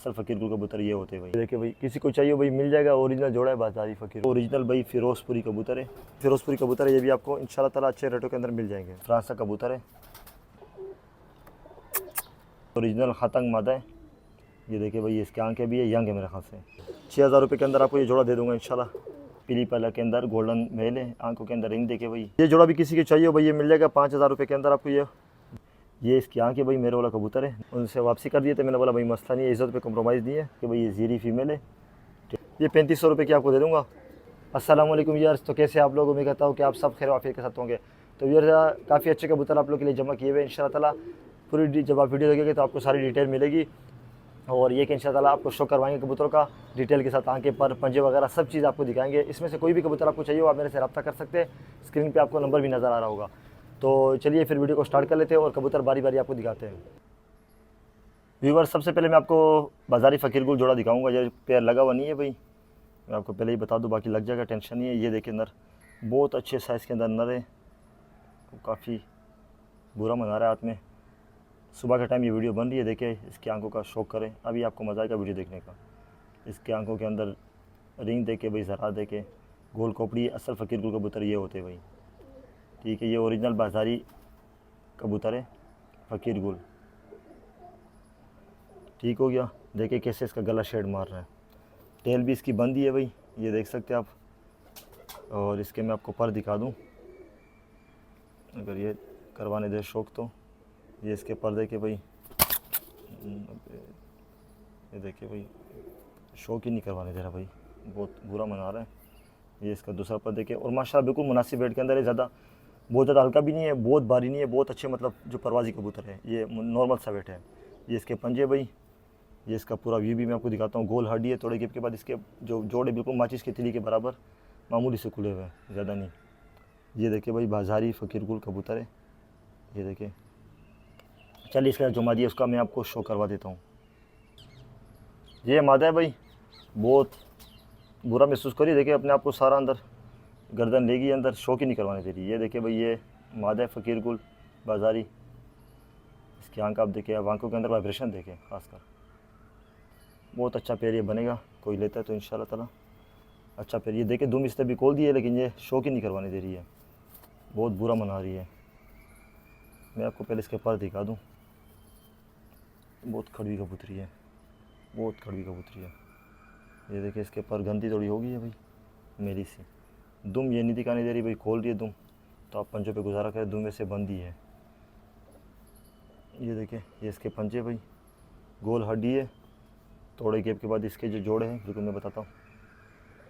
असल फ़कीर गुल कबूतर ये होते हैं भाई। देखिए भाई, किसी को चाहिए भाई मिल जाएगा। ओरिजिनल जोड़ा है बाजारी फ़कीर, ओरिजिनल भाई फिरोजपुरी कबूतर है। फिरोजपुरी कबूतर है, ये भी आपको इंशाल्लाह ताला अच्छे रेटों के अंदर मिल जाएंगे। फ्रांस का कबूतर है, ओरिजिनल खतंग मादा है। ये देखिए भाई, इसके आंखें भी है, यंग है मेरे ख्याल से। 6000 रुपये के अंदर आपको ये जोड़ा दे दूंगा इंशाल्लाह। पीली पला के अंदर गोल्डन मेल है, आंखों के अंदर रिंग देखिए भाई। ये जोड़ा भी किसी के चाहिए भाई ये मिल जाएगा 5000 रुपये के अंदर आपको। ये इसकी आंखें भाई मेरे वाला कबूतर है, उनसे वापसी कर दिए थे। मैंने बोला भाई मसला नहीं है, इज़्ज़त पे कम्प्रोमाइज़ नहीं है कि भाई ये ज़ीरी फीमेल है। ये 3500 रुपये की आपको दे दूँगा। अस्सलाम वालेकुम यार्स, तो कैसे आप लोग? मैं कहता हूँ कि आप सब खैर वाफियत के साथ होंगे। तो यार काफ़ी अच्छे कबूतर आप लोग के लिए जमा किए हुए इंशाल्लाह ताला। पूरी जब आप वीडियो देखेंगे तो आपको सारी डिटेल मिलेगी। और ये कि इंशाल्लाह ताला आपको शो करवाएंगे कबूतरों का डिटेल के साथ, आंखें पर पंजे वगैरह सब चीज़ आपको दिखाएंगे। इसमें से कोई भी कबूतर आपको चाहिए हो आप मेरे से रब्ता कर सकते हैं। स्क्रीन पे आपको नंबर भी नज़र आ रहा होगा। तो चलिए फिर वीडियो को स्टार्ट कर लेते हैं और कबूतर बारी बारी आपको दिखाते हैं। व्यूवर, सबसे पहले मैं आपको बाजारी फ़कीर गुल जोड़ा दिखाऊंगा। ये पैर लगा हुआ नहीं है भाई, मैं आपको पहले ही बता दूं, बाकी लग जाएगा, टेंशन नहीं है। ये देखिए नर, बहुत अच्छे साइज़ के अंदर नर है, काफ़ी बुरा मना रहा है हाथ में। सुबह का टाइम ये वीडियो बन रही है, देखिए इसकी आंखों का शौक करें, अभी आपको मज़ा आएगा वीडियो देखने का। इसकी आंखों के अंदर रिंग देके भाई, ज़रा देके, गोल खोपड़ी, असल फ़कीर गुल कबूतर ये होते भाई। ठीक है, ये ओरिजिनल बाजारी कबूतर है फ़कीर गुल। ठीक हो गया। देखिए कैसे इसका गला शेड मार रहा है। टेल भी इसकी बंदी है भाई, ये देख सकते हैं आप। और इसके मैं आपको पर दिखा दूं, अगर ये करवाने दे शौक तो। ये इसके पर देखिए भाई, ये देखिए भाई, शौक ही नहीं करवाने दे रहा भाई, बहुत बुरा मना रहा है। ये इसका दूसरा पर देखिए, और माशाल्लाह बिल्कुल मुनासिब वेट के अंदर है। ज़्यादा बहुत ज़्यादा हल्का भी नहीं है, बहुत भारी नहीं है, बहुत अच्छे मतलब जो परवाजी कबूतर है, ये नॉर्मल सा वेट है। ये इसके पंजे भाई, ये इसका पूरा व्यू भी मैं आपको दिखाता हूँ। गोल हड्डी है, थोड़े गेप के बाद इसके जो जोड़े बिल्कुल माचिस की तिली के बराबर मामूली से खुले हुए हैं, ज़्यादा नहीं। ये देखिए भाई, बाजारी फ़कीर गुल कबूतर है, ये देखिए। चलिए इसका जो मादी है उसका मैं आपको शो करवा देता हूँ। ये मादा है भाई, बहुत बुरा महसूस करिए, देखिए अपने आप को सारा अंदर गर्दन लेगी अंदर, शो ही नहीं करवाने दे रही। ये देखिए भाई, ये मादा है फ़कीर गुल बाजारी। इसकी आंख आप देखिए, अब आंखों के अंदर वाइब्रेशन देखें खासकर, बहुत अच्छा पैर ये बनेगा, कोई लेता है तो इंशाल्लाह ताला अच्छा पैर। ये देखे दुम इसने भी खोल दी है, लेकिन ये शौक ही नहीं करवाने दे रही है, बहुत बुरा मना रही है। मैं आपको पहले इसके पर दिखा दूँ, बहुत कड़वी कबूतरी है, बहुत कड़वी कबूतरी है। ये देखिए इसके पर गंदी थोड़ी होगी है भाई, मेरी सी। दुम ये नहीं दिखाने दे रही भाई, खोल रही है दुम, तो आप पंजों पे गुजारा करें, दुम वैसे बंदी है। ये देखिए, ये इसके पंजे भाई, गोल हड्डी है, थोड़े गेप के बाद इसके जो जोड़े हैं बिल्कुल मैं बताता हूँ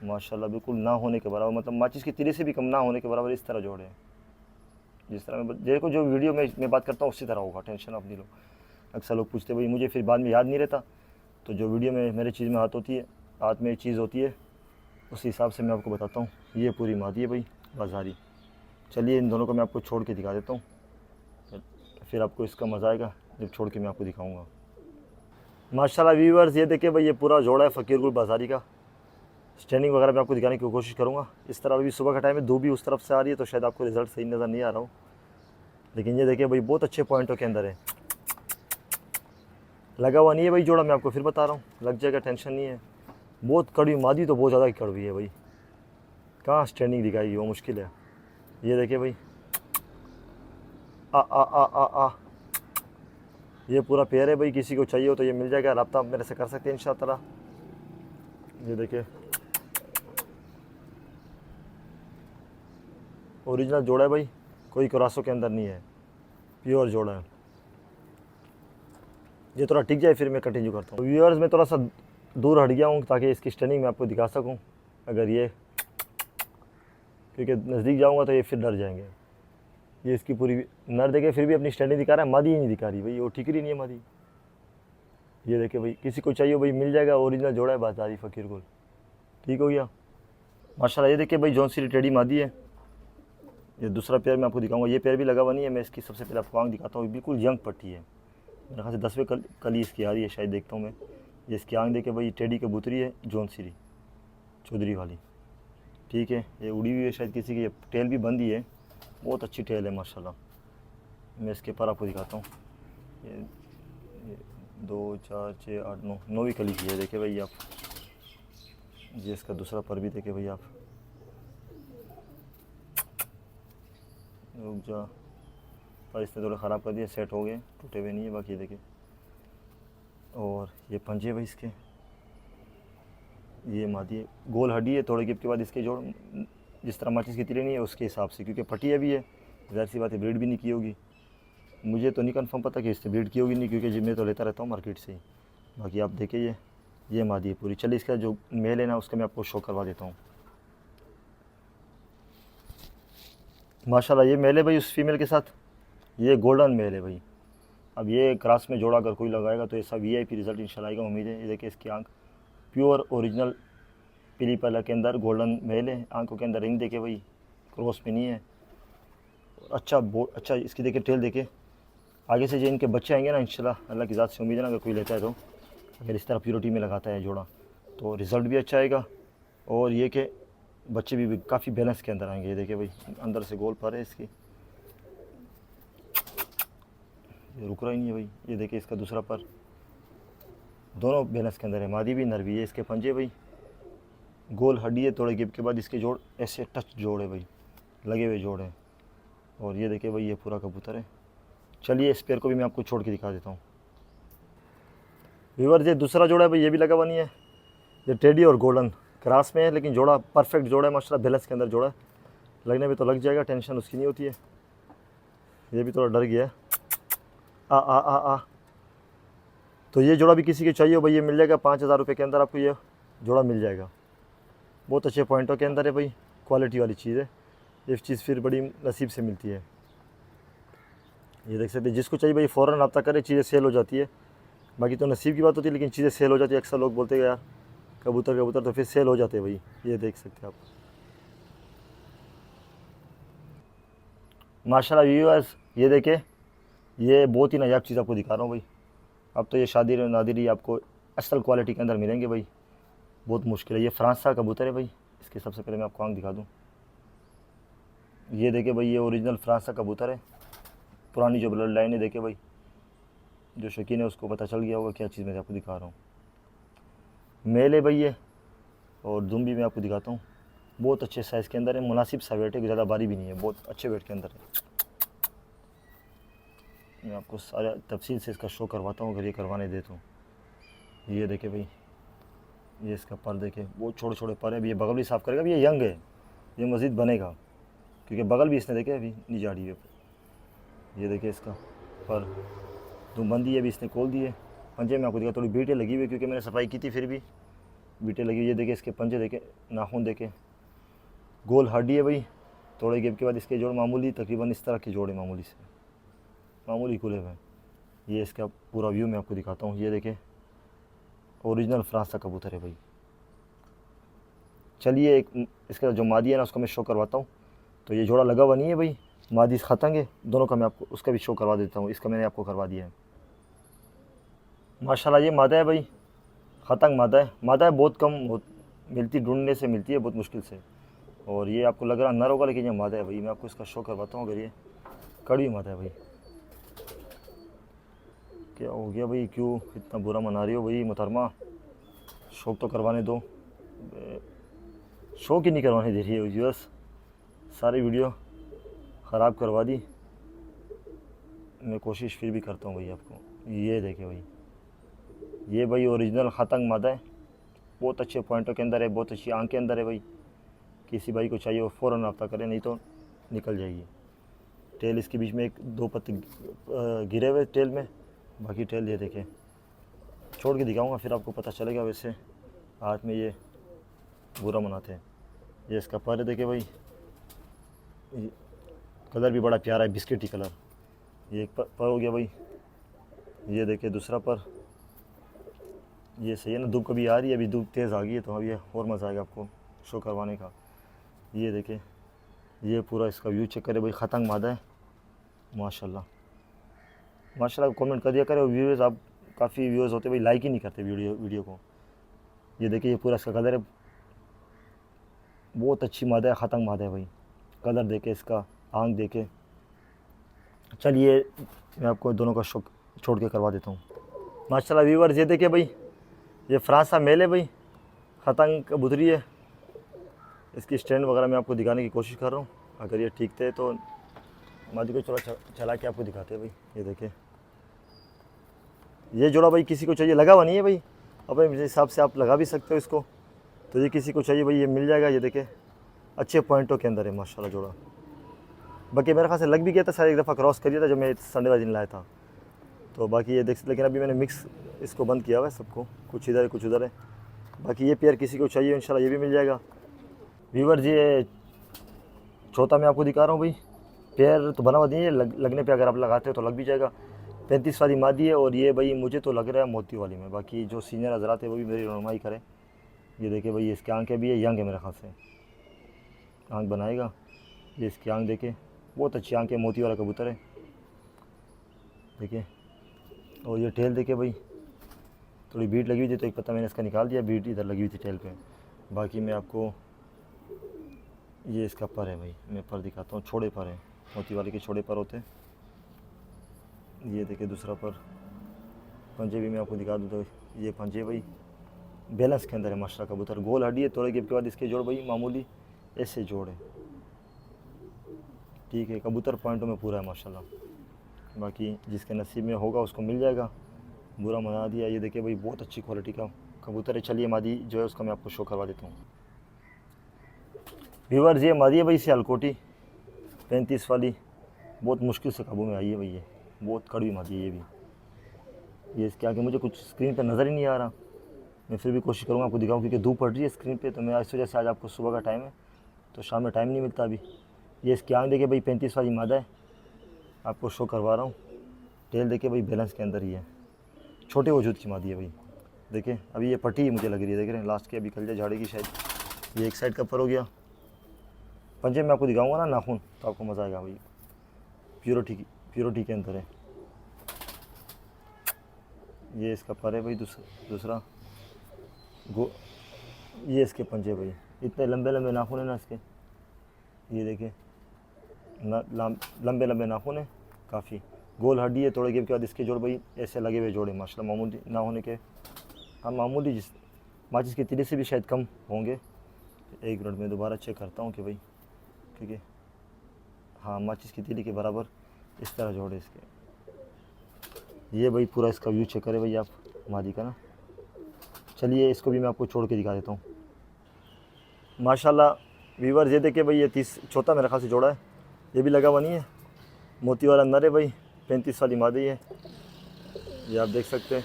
माशाल्लाह, बिल्कुल ना होने के बराबर, मतलब माचिस की तिली से भी कम ना होने के बराबर इस तरह जोड़े हैं। जिस तरह मैं देखो, जो वीडियो में मैं बात करता हूँ उसी तरह होगा, टेंशन आप नहीं लो। अक्सर लोग पूछते भाई, मुझे फिर बाद में याद नहीं रहता, तो जो वीडियो में मेरे चीज़ में हाथ होती है, हाथ में चीज़ होती है, उस हिसाब से मैं आपको बताता हूँ। ये पूरी मादी है भाई बाजारी। चलिए इन दोनों को मैं आपको छोड़ के दिखा देता हूँ, फिर आपको इसका मज़ा आएगा जब छोड़ के मैं आपको दिखाऊँगा। माशाल्लाह व्यूअर्स, ये देखिए भाई, ये पूरा जोड़ा है फ़कीर गुल बाजारी का। स्टैंडिंग वगैरह मैं आपको दिखाने की कोशिश करूँगा। इस तरह अभी सुबह का टाइम है, धूप भी उस तरफ से आ रही है, तो शायद आपको रिज़ल्ट सही नज़र नहीं आ रहा हो, लेकिन ये देखिए भाई, बहुत अच्छे पॉइंटों के अंदर है। लगा हुआ नहीं है भाई जोड़ा, मैं आपको फिर बता रहा हूँ, लग जाएगा, टेंशन नहीं है। बहुत कड़वी मादी, तो बहुत ज़्यादा कड़वी है भाई, कहाँ स्टैंडिंग दिखाएगी, वो मुश्किल है। ये देखिए भाई, आ आ आ आ आ ये पूरा पेयर है भाई, किसी को चाहिए हो तो ये मिल जाएगा, रब्ता आप मेरे से कर सकते हैं इंशाअल्लाह ताला। ये देखिए ओरिजिनल जोड़ा है भाई, कोई क्रॉसों के अंदर नहीं है, प्योर जोड़ा है। ये थोड़ा टिक जाए फिर मैं कंटिन्यू करता हूँ। व्यूअर्स, मैं थोड़ा सा दूर हट गया हूँ ताकि इसकी स्टैंडिंग मैं आपको दिखा सकूँ। अगर ये, क्योंकि नज़दीक जाऊँगा तो ये फिर डर जाएंगे। ये इसकी पूरी नर देखे, फिर भी अपनी स्टैंडिंग दिखा रहा है, मादी ही नहीं दिखा रही भाई, वो ठिकरी नहीं है मादी। ये देखे भाई, किसी को चाहिए भाई मिल जाएगा, ओरिजिनल जोड़ा है बाजारी फ़कीर गुल। ठीक हो गया माशाल्लाह। ये देखिए भाई, जौन सी टेडी मादी है। ये दूसरा पेयर मैं आपको दिखाऊंगा, ये पेयर भी लगा हुआ नहीं है। मैं इसकी सबसे पहले आपको आंख दिखाता हूँ, बिल्कुल यंग पट्टी है, मेरे ख्याल से 10वें कली इसकी आ रही है शायद, देखता हूँ मैं। ये इसकी आंख देखे भाई, टेडी कबूतरी है, जौन सीरी चौधरी वाली। ठीक है, ये उड़ी हुई है शायद किसी की, टेल भी बंदी है, बहुत अच्छी टेल है माशाल्लाह। मैं इसके पर आपको दिखाता हूँ, ये 2 4 6 8 9 9वीं कली की है, देखिए भाई आप। ये इसका दूसरा पर भी देखिए भाई आप। रुक जा, पर इसने थोड़ा ख़राब कर दिया, सेट हो गए, टूटे हुए नहीं है बाकी, देखिए। और ये पंजे भाई इसके, ये मादी है, गोल हड्डी है, थोड़े गिप के बाद इसके जोड़ जिस तरह माचिस की तिली नहीं है उसके हिसाब से, क्योंकि पटिया भी है, ज़ाहिर सी बात है ब्रीड भी नहीं की होगी। मुझे तो नहीं कंफर्म पता कि इससे ब्रीड की होगी नहीं, क्योंकि जिम में तो लेता रहता हूँ मार्केट से ही। बाकी आप देखिए ये मादी है पूरी। चलिए इसका जो मेल है ना उसका मैं आपको शो करवा देता हूँ। माशाल्लाह ये मेल है भाई उस फीमेल के साथ, ये गोल्डन मेल है भाई। अब ये क्रॉस में जोड़ा अगर कोई लगाएगा तो ऐसा वीआईपी रिजल्ट इंशाल्लाह आएगा, उम्मीद है। ये देखिए इसकी आंख प्योर ओरिजिनल पीली पला के अंदर गोल्डन मेल है, आंखों के अंदर रिंग देखिए भाई, क्रॉस में नहीं है। अच्छा इसकी देखिए टेल देखिए। आगे से जो इनके बच्चे आएंगे ना इंशाल्लाह, अल्लाह की ज़ात से उम्मीद है ना, अगर कोई लेता है तो अगर इस तरह प्योरिटी में लगाता है जोड़ा तो रिज़ल्ट भी अच्छा आएगा। और ये कि बच्चे भी काफ़ी बैलेंस के अंदर आएंगे। ये देखिए भाई अंदर से गोल पर है इसकी, ये रुक रहा ही नहीं है भाई। ये देखिए इसका दूसरा पर, दोनों बैलेंस के अंदर है, मादी भी नर भी है। इसके पंजे भाई गोल हड्डी है, थोड़े गिप के बाद इसके जोड़ ऐसे टच जोड़ है भाई, लगे हुए जोड़ हैं। और ये देखिए भाई ये पूरा कबूतर है। चलिए इस पेयर को भी मैं आपको छोड़ के दिखा देता हूँ। व्यूअर ये दूसरा जोड़ा है भाई, ये भी लगा हुआ नहीं है। ये टेडी और गोल्डन क्रॉस में है, लेकिन जोड़ा परफेक्ट जोड़ा है माशाल्लाह, बैलेंस के अंदर जोड़ा है। लगने में तो लग जाएगा, टेंशन उसकी नहीं होती है। ये भी थोड़ा डर गया है। आ आ आ आ तो ये जोड़ा भी किसी के चाहिए हो भाई, ये मिल जाएगा 5,000 रुपये के अंदर, आपको ये जोड़ा मिल जाएगा। बहुत अच्छे पॉइंटों के अंदर है भाई, क्वालिटी वाली चीज़ है। ये चीज़ फिर बड़ी नसीब से मिलती है। ये देख सकते हैं, जिसको चाहिए भाई फ़ौरन रब्ता करे, चीज़ें सेल हो जाती है। बाकी तो नसीब की बात होती है, लेकिन चीज़ें सेल हो जाती है। अक्सर लोग बोलते हैं यार कबूतर तो फिर सेल हो जाते हैं भाई। ये देख सकते हैं आप माशाल्लाह व्यूअर्स। ये देखें, ये बहुत ही नायाब चीज़ आपको दिखा रहा हूँ भाई। अब तो ये शादी नादिरी आपको असल क्वालिटी के अंदर मिलेंगे भाई, बहुत मुश्किल है। ये फ्रांस का कबूतर है भाई। इसके सबसे पहले मैं आपको आंख दिखा दूँ। ये देखे भाई, ये ओरिजिनल फ्रांस का कबूतर है, पुरानी जो ब्लड लाइन है। देखे भाई, जो शौकीन है उसको पता चल गया होगा क्या चीज़ मैं आपको दिखा रहा हूँ। मेल है भाई ये, और दुम भी मैं आपको दिखाता हूँ। बहुत अच्छे साइज़ के अंदर है, मुनासिब सा वेट है, ज़्यादा भारी भी नहीं है, बहुत अच्छे वेट के अंदर है। मैं आपको सारा तफसील से इसका शो करवाता हूँ अगर ये करवाने दे तो। ये देखे भाई, ये इसका पर देखे, बहुत छोटे छोटे पर है। अभी ये बगल भी साफ़ करेगा, अभी ये यंग है, ये मज़ीद बनेगा, क्योंकि बगल भी इसने देखे अभी नहीं झाड़ी है। ये देखिए इसका पर दो बंदी है, अभी इसने खोल दी है। पंजे में आपको दिखा, थोड़ी बीटें लगी हुई है क्योंकि मैंने सफाई की थी, फिर भी बीटें लगी हुई। ये देखिए इसके पंजे देखे, नाखून देखे, गोल हड्डी है भाई। थोड़े गेप के बाद इसके जोड़ मामूली तकरीबन इस तरह के जोड़े मामूली से मामूली खुले हुए हैं। ये इसका पूरा व्यू मैं आपको दिखाता हूँ। ये देखें ओरिजिनल फ्रांस का कबूतर है भाई। चलिए एक इसका जो मादी है ना उसको मैं शो करवाता हूँ। तो ये जोड़ा लगा हुआ नहीं है भाई, मादी खतंग है दोनों का, मैं आपको उसका भी शो करवा देता हूँ। इसका मैंने आपको करवा दिया है माशाल्लाह। ये मादा है भाई, खतंग मादा है, बहुत कम मिलती, ढूंढने से मिलती है बहुत मुश्किल से। और ये आपको लग रहा नर होगा, लेकिन ये मादा है भाई। मैं आपको इसका शो करवाता हूँ। अगर ये कड़वी मादा है भाई। क्या हो गया भाई, क्यों इतना बुरा मना रही हो भाई मोहतरमा? शौक तो करवाने दो, शौक ही नहीं करवाने दे रही है व्यूअर्स, सारी वीडियो ख़राब करवा दी। मैं कोशिश फिर भी करता हूँ भाई आपको। ये देखे भाई, ये भाई ओरिजिनल खतंग मादा है, बहुत अच्छे पॉइंटों के अंदर है, बहुत अच्छी आंख के अंदर है भाई। किसी भाई को चाहिए वो फ़ौरन रब्ता करे, नहीं तो निकल जाएगी। टेल इसके बीच में एक दो पत्ते गिरे हुए टेल में, बाकी टेल ये देखें, छोड़ के दिखाऊंगा फिर आपको पता चलेगा। वैसे हाथ में ये बुरा मनाते हैं। ये इसका पर देखे भाई, कलर भी बड़ा प्यारा है, बिस्किटी कलर। ये एक पर हो गया भाई। ये देखिए दूसरा पर, ये सही है ना, धूप कभी आ रही है, अभी धूप तेज़ आ गई है तो अभी और मज़ा आएगा आपको शो करवाने का। ये देखें, ये पूरा इसका व्यू चेक करे भाई, खतंग मादा है माशाल्लाह। माशाल्लाह कमेंट कर दिया करें व्यूअर्स, आप काफ़ी व्यूअर्स होते भाई लाइक ही नहीं करते वीडियो को। ये देखिए ये पूरा इसका कलर है, बहुत अच्छी मादा है, खतंग मादा है भाई। कलर देखे इसका, आंख देखे। चलिए मैं आपको दोनों का शौक छोड़ के करवा देता हूँ। माशाल्लाह व्यूअर्स, ये देखिए भाई, ये फ्रांसा मेल है भाई, खतंग कबूतरी है। इसकी स्टैंड वगैरह मैं आपको दिखाने की कोशिश कर रहा हूँ। अगर ये ठीक थे तो मादी को थोड़ा चला के आपको दिखाते हैं भाई। ये देखिए, ये जोड़ा भाई किसी को चाहिए, लगा हुआ नहीं है भाई, अपने हिसाब से आप लगा भी सकते हो इसको। तो ये किसी को चाहिए भाई, ये मिल जाएगा। ये देखिए अच्छे पॉइंटों के अंदर है माशाल्लाह जोड़ा। बाकी मेरे ख्याल से लग भी गया था, शायद एक दफ़ा क्रॉस कर दिया था जब मैं संडे वाले दिन लाया था। तो बाकी ये देख, लेकिन अभी मैंने मिक्स इसको बंद किया हुआ है सबको, कुछ इधर है कुछ उधर है। बाकी ये पेयर किसी को चाहिए इंशाल्लाह ये भी मिल जाएगा। व्यूअर्स, ये चौथा मैं आपको दिखा रहा हूँ भाई। पेयर तो बना हुआ नहीं है, लगने पे अगर आप लगाते हो तो लग भी जाएगा। 35 वाली मादी है, और ये भाई मुझे तो लग रहा है मोती वाली में। बाकी जो सीनियर हजरात है वो भी मेरी रहनुमाई करें। ये देखिए भाई, इसके आँखें भी है, यंग है मेरे ख्याल से, आँख बनाएगा। ये इसकी आँख देखे, बहुत अच्छी आँख है, मोती वाला कबूतर है देखिए। और ये टेल देखे भाई, थोड़ी बीट लगी हुई थी तो एक पता मैंने इसका निकाल दिया, बीट इधर लगी हुई थी टेल पे। बाकी मैं आपको, ये इसका पर है भाई, मैं पर दिखाता हूँ। छोड़े पर है, मोती वाले के छोड़े पर होते हैं। ये देखिए दूसरा पर, पंजे भी मैं आपको दिखा दूँ तो ये पंजे भाई बैलेंस के अंदर है माशाल्लाह। कबूतर गोल हड्डी है, थोड़े गेप के बाद इसके जोड़ भाई मामूली ऐसे जोड़ है, ठीक है। कबूतर पॉइंटों में पूरा है माशाल्लाह। बाकी जिसके नसीब में होगा उसको मिल जाएगा, बुरा मना दिया। ये देखिए भाई, बहुत अच्छी क्वालिटी का कबूतर है। चलिए मादी जो है उसका मैं आपको शो करवा देता हूँ। व्यूअर्स, ये मादी है भाई सियालकोटी 35 वाली, बहुत मुश्किल से काबू में आई है भाई। ये बहुत कड़वी मादी है ये भी। ये इसके आगे मुझे कुछ स्क्रीन पे नज़र ही नहीं आ रहा, मैं फिर भी कोशिश करूँगा आपको दिखाऊँ, क्योंकि धूप पड़ रही है स्क्रीन पे। तो मैं इस वजह से आज आपको सुबह का टाइम है तो शाम में टाइम नहीं मिलता अभी। ये इसकी आँख देखिए भाई, 35 वाली मादा है, आपको शो करवा रहा हूँ। टेल देखिए भाई, बैलेंस के अंदर ही है, छोटे वजूद की मादी है भाई। देखिए अभी ये पट्टी ही मुझे लग रही है, देख रहे हैं लास्ट की, अभी कल झाड़ेगी शायद। ये एक साइड का पर हो गया। पंजे में आपको दिखाऊंगा ना नाखून, तो आपको मज़ा आएगा भाई। प्योरिटी के अंदर है। ये इसका पर है भाई, दूसरा ये इसके पंजे भाई, इतने लंबे लंबे नाखून है ना इसके। ये देखिए लंबे लंबे नाखून है काफ़ी, गोल हड्डी है। थोड़े गेप के बाद इसके जोड़ भाई ऐसे लगे हुए जोड़े माशाल्लाह, मामूली ना होने के, हाँ मामूली, जिस माचिस के तीले से भी शायद कम होंगे। एक मिनट में दोबारा चेक करता हूँ कि भाई, ठीक है, हाँ माचिस की तीली के बराबर इस तरह जोड़े इसके। ये भाई पूरा इसका व्यू चेक करें भाई आप मादी का ना। चलिए इसको भी मैं आपको छोड़ के दिखा देता हूँ। माशाल्लाह व्यूअर्स, ये देखिए भाई, ये चौथा मेरे ख्याल से जोड़ा है, ये भी लगा हुआ नहीं है, मोती वाला अंदर है भाई, 35 वाली मादी है, ये आप देख सकते हैं।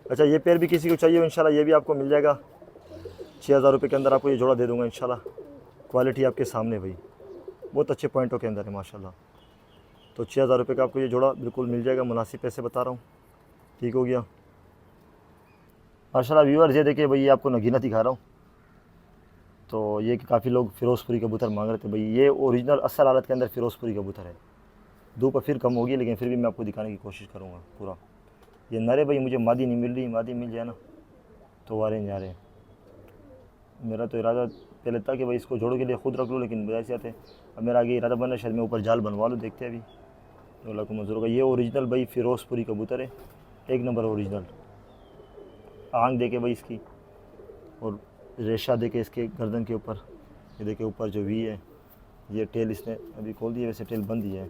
अच्छा, ये पेयर भी किसी को चाहिए इंशाल्लाह ये भी आपको मिल जाएगा। 6000 रुपये के अंदर आपको ये जोड़ा दे दूँगा इंशाल्लाह। क्वालिटी आपके सामने भाई, बहुत अच्छे पॉइंटों के अंदर है माशाल्लाह। तो 6000 रुपये का आपको ये जोड़ा बिल्कुल मिल जाएगा, मुनासिब पैसे बता रहा हूँ, ठीक हो गया माशाल्लाह। व्यूअर्स, ये देखिए भाई, ये आपको नगीना दिखा रहा हूँ। तो ये काफ़ी लोग फिरोज़पुरी कबूतर मांग रहे थे भाई, ये ओरिजिनल असल हालत के अंदर फिरोज़पुरी कबूतर है। धूप फिर कम होगी लेकिन फिर भी मैं आपको दिखाने की कोशिश करूँगा पूरा। ये नरे भाई, मुझे मादी नहीं मिल रही, मादी मिल जाए ना तो वारे नहीं आ रहे। मेरा तो इरादा पहले था कि भाई इसको जोड़ों के लिए ख़ुद रख लूँ, लेकिन वैसे आते अब मेरा आगे इरादा बन रहा है शायद मैं ऊपर जाल बनवा लूँ, देखते हैं अभी तो अल्लाह को मंजूर होगा। ये ओरिजिनल भाई फिरोज़पुरी कबूतर है, एक नंबर ओरिजिनल। आँख देखे भाई इसकी, और रेशा देखे इसके गर्दन के ऊपर, ये देखे ऊपर जो वी है। ये टेल इसने अभी खोल दी है, वैसे टेल बंद ही है।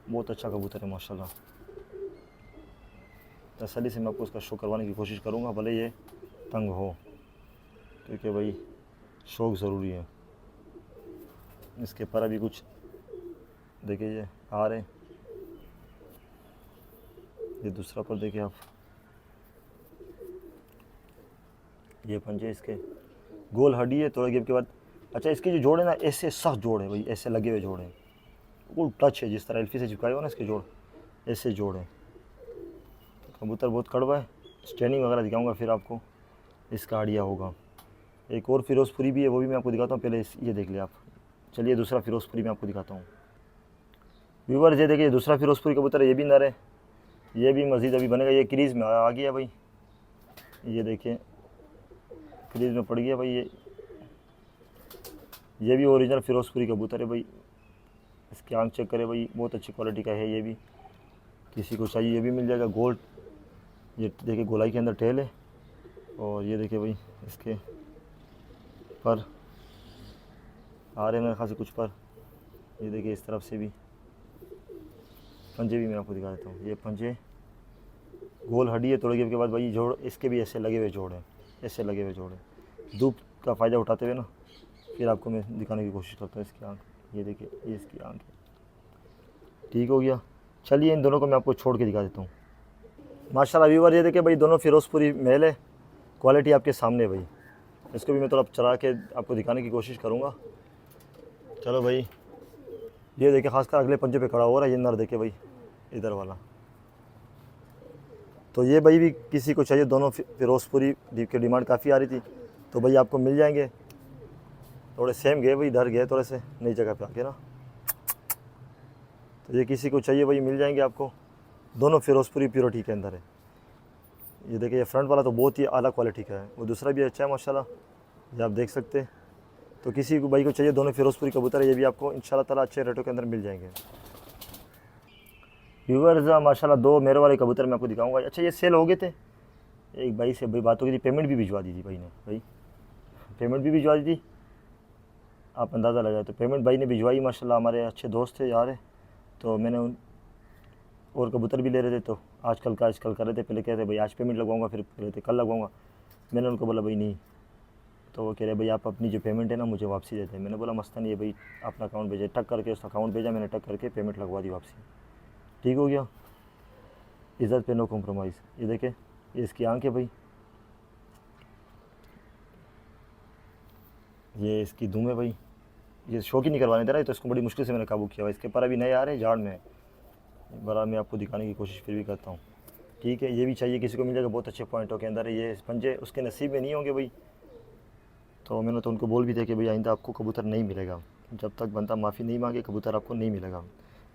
बहुत अच्छा कबूतर है माशाल्लाह। तसल्ली से मैं आपको उसका शो करवाने की कोशिश करूँगा, भले ये तंग हो, क्योंकि भाई शौक़ ज़रूरी है। इसके पर अभी कुछ देखिए ये आ रहे, ये दूसरा पर देखिए आप, ये पंजे इसके गोल हड्डी है, थोड़ा गेप के बाद। अच्छा, इसके जो जोड़ है ना, ऐसे सख्त जोड़ है भाई, ऐसे लगे हुए जोड़ है, बिल्कुल टच है, जिस तरह एल्फी से चिपकाए हो ना इसके जोड़, ऐसे जोड़ है। कबूतर बहुत कड़वा है, स्टैंडिंग वगैरह दिखाऊंगा फिर आपको, इसका आइडिया होगा। एक और फिरोज़पुरी भी है, वो भी मैं आपको दिखाता हूँ, पहले ये देख लिया आप। चलिए दूसरा फिरोज़पुरी मैं आपको दिखाता हूँ। व्यूअर्स, ये देखिए दूसरा फिरोज़पुरी कबूतर है, ये भी नर है, ये भी मज़ीद अभी बनेगा। ये क्रीज़ में आ गया भाई, ये देखिए क्रीज़ में पड़ गया भाई। ये भी ओरिजिनल फिरोज़पुरी कबूतर है भाई, इसकी आँख चेक करें भाई, बहुत अच्छी क्वालिटी का है। ये भी किसी को चाहिए ये भी मिल जाएगा। गोल्ड ये देखिए गोलाई के अंदर टेल है, और ये देखिए भाई इसके पर आ रहे हैं मेरे ख्याल से कुछ पर। ये देखिए इस तरफ से भी पंजे भी मैं आपको दिखा देता हूँ। ये पंजे गोल हड्डी है, तोड़ के बाद भाई जोड़ इसके भी ऐसे लगे हुए जोड़ हैं, ऐसे लगे हुए जोड़ हैं। धूप का फ़ायदा उठाते हुए ना फिर आपको मैं दिखाने की कोशिश करता हूँ इसकी आँख। ये देखिए ये इसकी आँख है। ठीक हो गया, चलिए इन दोनों को मैं आपको छोड़ के दिखा देता हूँ। माशाल्लाह व्यूअर ये देखिए भाई दोनों फिरोज़पुरी मेल है, क्वालिटी आपके सामने है भाई। इसको भी मैं थोड़ा चला के आपको दिखाने की कोशिश करूँगा। चलो भाई ये देखिए खासकर अगले पंजे पे खड़ा हो रहा है, ये नर देखे भाई इधर वाला। तो ये भाई भी किसी को चाहिए, दोनों फिरोज़पुरी की डिमांड काफ़ी आ रही थी, तो भाई आपको मिल जाएंगे। थोड़े सेम गए भाई, इधर गए थोड़े से नई जगह पे आके ना। तो ये किसी को चाहिए भाई मिल जाएंगे आपको, दोनों फिरोज़पुरी प्योरिटी के अंदर है। ये देखिए ये फ्रंट वाला तो बहुत ही आला क्वालिटी का है, वो दूसरा भी अच्छा है माशाल्लाह, ये आप देख सकते हैं। तो किसी को भाई को चाहिए दोनों फिरोज़पुरी कबूतर है, ये भी आपको इंशाल्लाह ताला अच्छे रेटों के अंदर मिल जाएंगे। व्यूअर्स माशाल्लाह दो मेरे वाले कबूतर मैं आपको दिखाऊंगा। अच्छा ये सेल हो गए थे, एक भाई से भाई बात हो गई थी, पेमेंट भी भिजवा दी थी भाई ने, भाई पेमेंट भी भिजवा दी थी, आप अंदाज़ा लगाए। तो पेमेंट भाई ने भिजवाई, माशाल्लाह हमारे अच्छे दोस्त थे यार। तो मैंने उन और कबूतर भी ले रहे थे, तो आजकल कर रहे थे। पहले कह रहे भाई आज पेमेंट लगवाऊंगा, फिर कह थे कल लगवाऊंगा। मैंने उनको बोला भाई नहीं, तो वो कह रहे भाई आप अपनी जो पेमेंट है ना मुझे वापसी देते हैं। मैंने बोला मस्ता नहीं है भाई, अपना अकाउंट भेजे, टक करके उसका अकाउंट भेजा मैंने, टक करके पेमेंट लगवा दी वापसी। ठीक हो गया, इज़्ज़त पे नो कॉम्प्रोमाइज़। ये देखे ये इसकी आँख है भाई, ये इसकी धूम है भाई। ये शौक ही नहीं करवाने दे रहा है, तो इसको बड़ी मुश्किल से मैंने काबू किया भाई। इसके पर अभी नए आ रहे हैं, झाड़ में बड़ा मैं आपको दिखाने की कोशिश फिर भी करता हूँ। ठीक है, ये भी चाहिए किसी को मिल जाएगा, बहुत अच्छे पॉइंटों के अंदर है। ये पंजे उसके नसीब में नहीं होंगे भाई, तो मैंने तो उनको बोल भी दिया कि भाई आइंदा आपको कबूतर नहीं मिलेगा, जब तक बनता माफ़ी नहीं मांगे कबूतर आपको नहीं मिलेगा।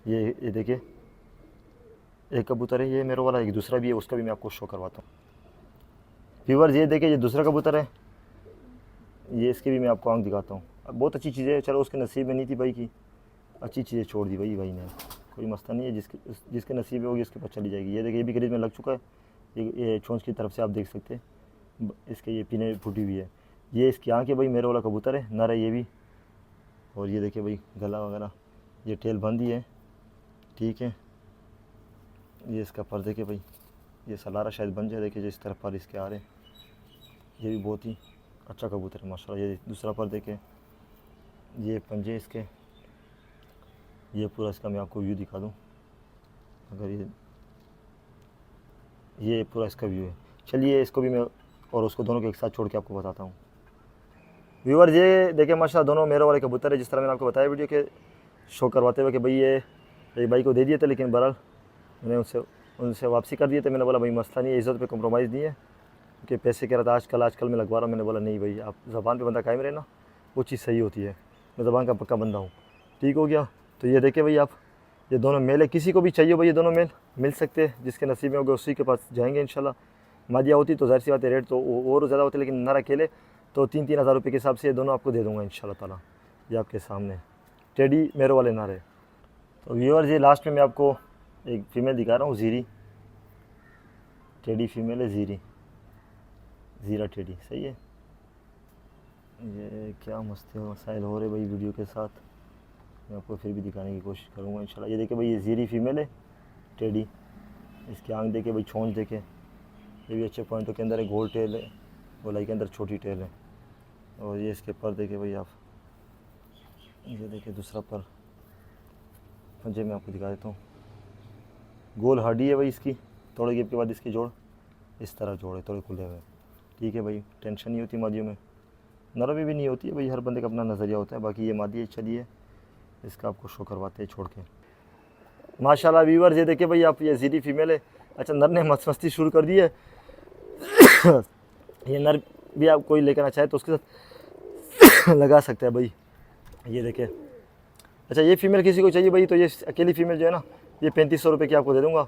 ये देखिए एक कबूतर है ये मेरे वाला, एक दूसरा भी है, उसका भी मैं आपको शो करवाता हूँ। व्यूअर्स ये देखिए ये दूसरा कबूतर है, ये इसकी भी मैं आपको आँख दिखाता हूँ। अब बहुत अच्छी चीज़ें, चलो उसके नसीब में नहीं थी भाई की, अच्छी चीज़ें छोड़ दी भाई ने, कोई मसला नहीं है, जिसके नसीब में होगी उसके पास चली जाएगी। ये देखिए ये भी क्रीज में लग चुका है, ये चोंच की तरफ से आप देख सकते हैं, इसके ये पीने फूटी हुई है। ये इसकी आँख है भाई, मेरे वाला कबूतर है, नर है ये भी। और ये देखिए भाई गला वगैरह, ये टेल बंद ही है। ठीक है, ये इसका पर देखिए भाई, ये सलारा शायद बन जाए, देखिए जिस तरफ पर इसके आ रहे, ये भी बहुत ही अच्छा कबूतर है माशाल्लाह। ये दूसरा पर देखे, ये पंजे इसके, ये पूरा इसका मैं आपको व्यू दिखा दूं, अगर ये पूरा इसका व्यू है। चलिए इसको भी मैं और उसको दोनों को एक साथ छोड़ के आपको बताता हूँ। व्यूअर ये देखिए माशाल्लाह दोनों मेरे वाले कबूतर है, जिस तरह मैंने आपको बताया वीडियो के शो करवाते हुए कि भाई ये एक भाई को दे दिए थे, लेकिन बहरहाल मैंने उनसे वापसी कर दिए थे। मैंने बोला भाई मसला नहीं है, इज़्ज़त पे कॉम्प्रोमाइज़ नहीं है, क्योंकि पैसे कह रहा था आजकल मैं लगवा रहा हूँ। मैंने बोला नहीं भाई, आप ज़बान पे बंदा कायम रहे ना, वो चीज़ सही होती है, मैं ज़बान का पक्का बंदा हूँ। ठीक हो गया, तो ये देखे भाई आप, ये दोनों मेल है, किसी को भी चाहिए भाई ये दोनों मेल मिल सकते हैं, जिसके नसीब में होगा उसी के पास जाएंगे इंशाल्लाह। मादिया होती तो ज़ाहिर सी बात है रेट तो और ज़्यादा होते, लेकिन नर अकेले तो 3-3 हज़ार रुपये के हिसाब से ये दोनों आपको दे दूँगा इंशाल्लाह ताला। ये आपके सामने टेडी मेरे वाले नर है। तो व्यूअर्स ये लास्ट में मैं आपको एक फ़ीमेल दिखा रहा हूँ, ज़ीरी टेडी फीमेल है, ज़ीरा टेडी, सही है। ये क्या मस्ती मसाइल हो रहे भाई वीडियो के साथ, मैं आपको फिर भी दिखाने की कोशिश करूँगा इंशाल्लाह। ये देखे भाई ये ज़ीरी फीमेल है टेडी, इसकी आँख देखे भाई, छोंच देखे, ये भी अच्छे पॉइंटों के अंदर है, गोल टेल है, गोलाई के अंदर छोटी टेल है। और ये इसके पर देखे भाई आप, ये देखे दूसरा पर पंजे मैं आपको दिखा देता हूँ, गोल हड्डी है भाई इसकी, थोड़े गेप के बाद इसकी जोड़ इस तरह जोड़ है, थोड़े खुले हुए। ठीक है भाई, टेंशन नहीं होती मादियों में, नरों में भी नहीं होती है भाई, हर बंदे का अपना नज़रिया होता है। बाकी ये मादी है, चलिए इसका आपको शो करवाते हैं छोड़ के। माशाल्लाह व्यूअर्स ये देखिए भाई आप, ये ज़ीरी फीमेल है। अच्छा नर ने मस्ती शुरू कर दी है ये नर भी आप कोई लेकर चाहे तो उसके साथ लगा सकते हैं भाई, ये देखे। अच्छा ये फीमेल किसी को चाहिए भाई, तो ये अकेली फीमेल जो है ना, ये 3500 रुपये की आपको दे दूँगा,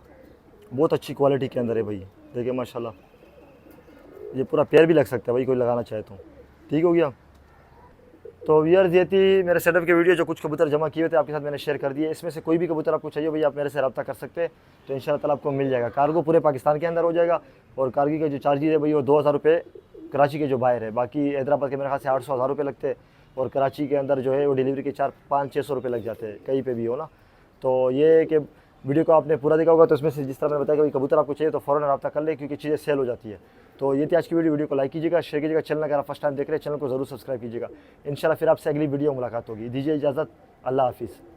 बहुत अच्छी क्वालिटी के अंदर है भाई। देखिए माशाल्लाह, ये पूरा पैर भी लग सकता है भाई कोई लगाना चाहे तो। ठीक हो गया, तो व्यूअर्स ये थी मेरे सेटअप की वीडियो, जो कुछ कबूतर जमा किए थे आपके साथ मैंने शेयर कर दिए। इसमें से कोई भी कबूतर आपको चाहिए भाई आप मेरे से रब्ता कर सकते हैं, तो इंशाल्लाह ताला आपको मिल जाएगा। कार्गो पूरे पाकिस्तान के अंदर हो जाएगा, और कार्गो के जो चार्जेस है भाई वो 2000 रुपये कराची के जो बाहर है, बाकी हैदराबाद के मेरे ख्याल से 800-1000 रुपये लगते हैं, और कराची के अंदर जो है वो डिलीवरी के 400-500-600 रुपये लग जाते हैं, कहीं पे भी हो ना। तो ये है कि वीडियो को आपने पूरा देखा होगा, तो इसमें से जिस तरह मैंने बताया कि कबूतर आपको चाहिए तो फ़ौरन रब्ता कर ले, क्योंकि चीज़ें सेल हो जाती है। तो ये थी आज की वीडियो को लाइक कीजिएगा, शेयर कीजिएगा, चैनल अगर आप फर्स्ट टाइम देख रहे हैं चैनल को ज़रूर सब्सक्राइब कीजिएगा। इंशाल्लाह फिर आपसे अगली वीडियो मुलाकात होगी। दीजिए इजाज़त, अल्लाह हाफिज़।